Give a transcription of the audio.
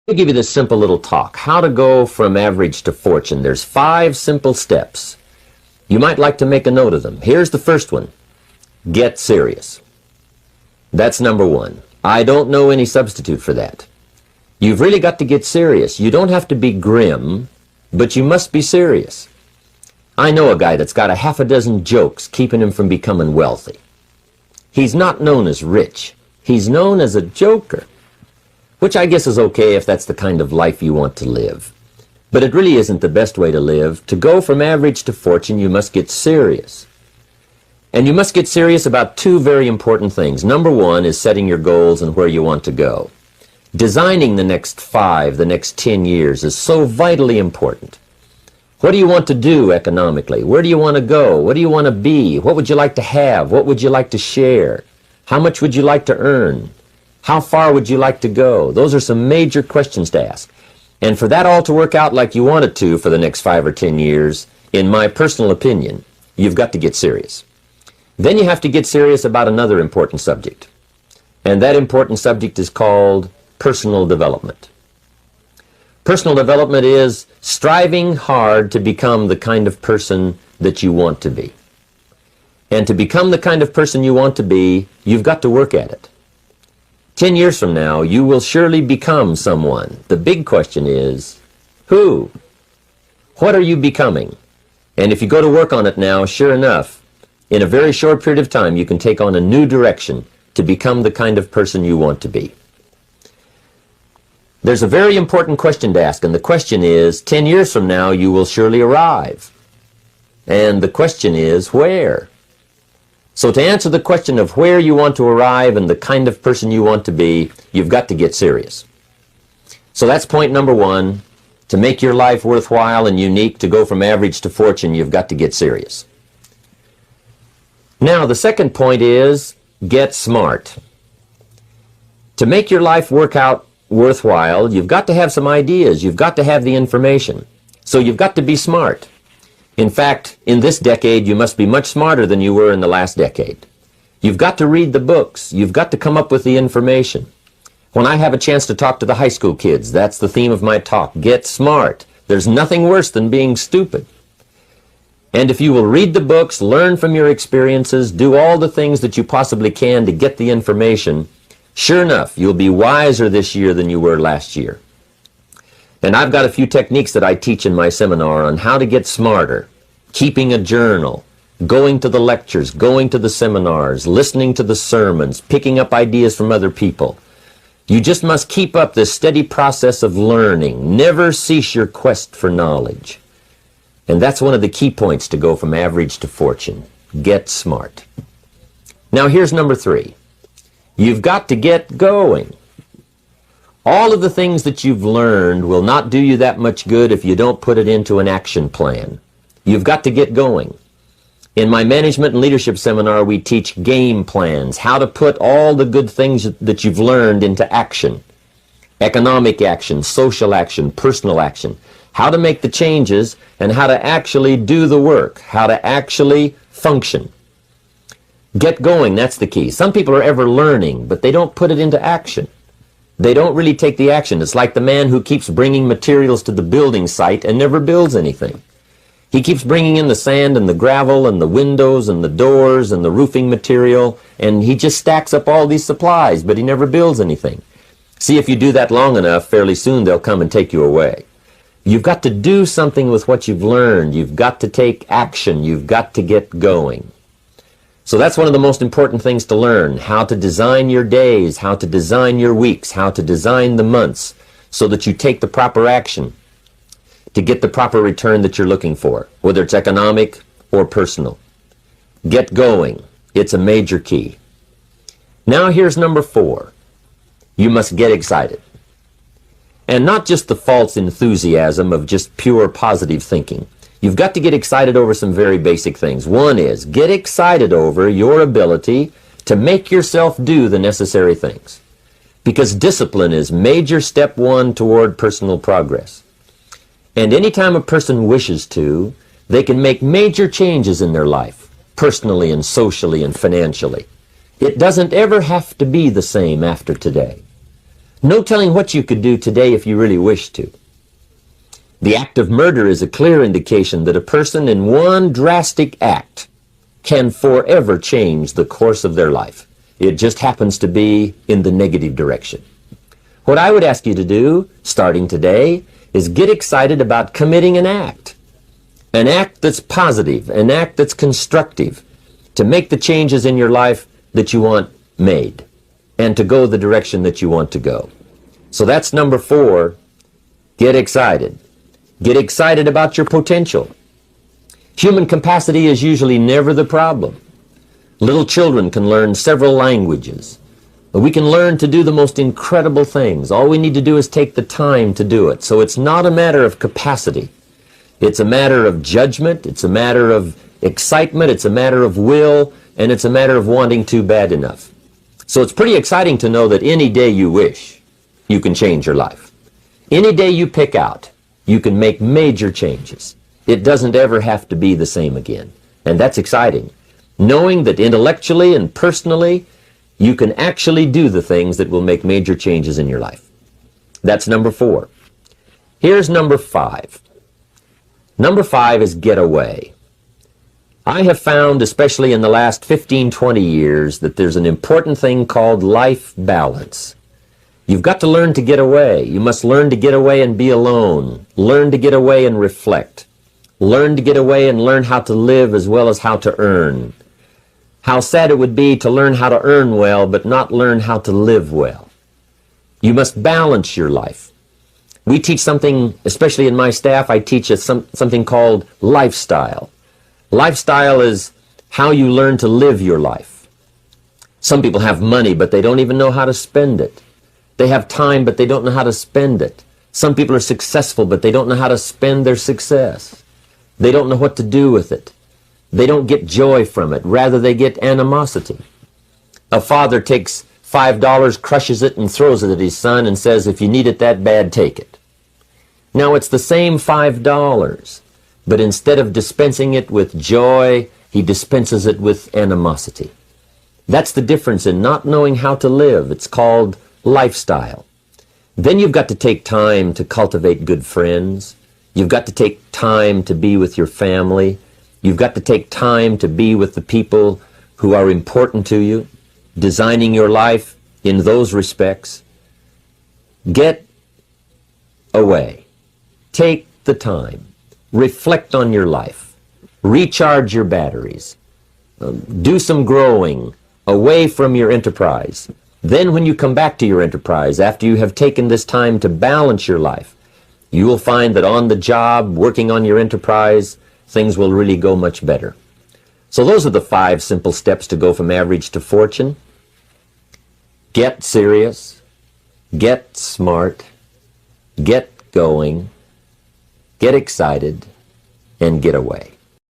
I'll give you this simple little talk. How to go from average to fortune. There's 5 simple steps. You might like to make a note of them. Here's the first one. Get serious. That's number 1. I don't know any substitute for that. You've really got to get serious. You don't have to be grim, but you must be serious. I know a guy that's got a half a dozen jokes keeping him from becoming wealthy. He's not known as rich. He's known as a joker, which I guess is okay if that's the kind of life you want to live. But it really isn't the best way to live. To go from average to fortune, you must get serious. And you must get serious about 2 very important things. Number 1 is setting your goals and where you want to go. Designing the next 5, the next 10 years is so vitally important. What do you want to do economically? Where do you want to go? What do you want to be? What would you like to have? What would you like to share? How much would you like to earn? How far would you like to go? Those are some major questions to ask. And for that all to work out like you want it to for the next 5 or 10 years, in my personal opinion, you've got to get serious. Then you have to get serious about another important subject. And that important subject is called personal development. Personal development is striving hard to become the kind of person that you want to be. And to become the kind of person you want to be, you've got to work at it. 10 years from now, you will surely become someone. The big question is, who? What are you becoming? And if you go to work on it now, sure enough, in a very short period of time, you can take on a new direction to become the kind of person you want to be. There's a very important question to ask, and the question is, 10 years from now, you will surely arrive. And the question is, where? So to answer the question of where you want to arrive and the kind of person you want to be, you've got to get serious. So that's point number 1. To make your life worthwhile and unique, to go from average to fortune, you've got to get serious. Now, the second point is, get smart. To make your life work out worthwhile, you've got to have some ideas. You've got to have the information. So you've got to be smart. In fact, in this decade, you must be much smarter than you were in the last decade. You've got to read the books. You've got to come up with the information. When I have a chance to talk to the high school kids, that's the theme of my talk. Get smart. There's nothing worse than being stupid. And if you will read the books, learn from your experiences, do all the things that you possibly can to get the information, sure enough, you'll be wiser this year than you were last year. And I've got a few techniques that I teach in my seminar on how to get smarter, keeping a journal, going to the lectures, going to the seminars, listening to the sermons, picking up ideas from other people. You just must keep up this steady process of learning. Never cease your quest for knowledge. And that's one of the key points to go from average to fortune. Get smart. Now here's number 3. You've got to get going. All of the things that you've learned will not do you that much good if you don't put it into an action plan. You've got to get going. In my management and leadership seminar, we teach game plans, how to put all the good things that you've learned into action. Economic action, social action, personal action. How to make the changes and how to actually do the work, how to actually function. Get going, that's the key. Some people are ever learning, but they don't put it into action. They don't really take the action. It's like the man who keeps bringing materials to the building site and never builds anything. He keeps bringing in the sand and the gravel and the windows and the doors and the roofing material, and he just stacks up all these supplies, but he never builds anything. See, if you do that long enough, fairly soon they'll come and take you away. You've got to do something with what you've learned. You've got to take action. You've got to get going. So that's one of the most important things to learn, how to design your days, how to design your weeks, how to design the months, so that you take the proper action to get the proper return that you're looking for, whether it's economic or personal. Get going. It's a major key. Now here's number 4. You must get excited. And not just the false enthusiasm of just pure positive thinking. You've got to get excited over some very basic things. One is, get excited over your ability to make yourself do the necessary things. Because discipline is major step 1 toward personal progress. And anytime a person wishes to, they can make major changes in their life, personally and socially and financially. It doesn't ever have to be the same after today. No telling what you could do today if you really wished to. The act of murder is a clear indication that a person in one drastic act can forever change the course of their life. It just happens to be in the negative direction. What I would ask you to do, starting today, is get excited about committing an act that's positive, an act that's constructive, to make the changes in your life that you want made, and to go the direction that you want to go. So that's number 4, get excited. Get excited about your potential. Human capacity is usually never the problem. Little children can learn several languages. We can learn to do the most incredible things. All we need to do is take the time to do it. So it's not a matter of capacity. It's a matter of judgment. It's a matter of excitement. It's a matter of will. And it's a matter of wanting to bad enough. So it's pretty exciting to know that any day you wish, you can change your life. Any day you pick out, you can make major changes. It doesn't ever have to be the same again. And that's exciting. Knowing that intellectually and personally, you can actually do the things that will make major changes in your life. That's number 4. Here's number 5. Number 5 is get away. I have found, especially in the last 15, 20 years, that there's an important thing called life balance. You've got to learn to get away. You must learn to get away and be alone. Learn to get away and reflect. Learn to get away and learn how to live as well as how to earn. How sad it would be to learn how to earn well, but not learn how to live well. You must balance your life. We teach something, especially in my staff, I teach something called lifestyle. Lifestyle is how you learn to live your life. Some people have money, but they don't even know how to spend it. They have time, but they don't know how to spend it. Some people are successful, but they don't know how to spend their success. They don't know what to do with it. They don't get joy from it. Rather, they get animosity. A father takes $5, crushes it, and throws it at his son and says, if you need it that bad, take it. Now, it's the same $5, but instead of dispensing it with joy, he dispenses it with animosity. That's the difference in not knowing how to live. It's called lifestyle. Then you've got to take time to cultivate good friends. You've got to take time to be with your family. You've got to take time to be with the people who are important to you, designing your life in those respects. Get away. Take the time. Reflect on your life. Recharge your batteries. Do some growing away from your enterprise. Then when you come back to your enterprise, after you have taken this time to balance your life, you will find that on the job, working on your enterprise, things will really go much better. So those are the 5 simple steps to go from average to fortune. Get serious, get smart, get going, get excited, and get away.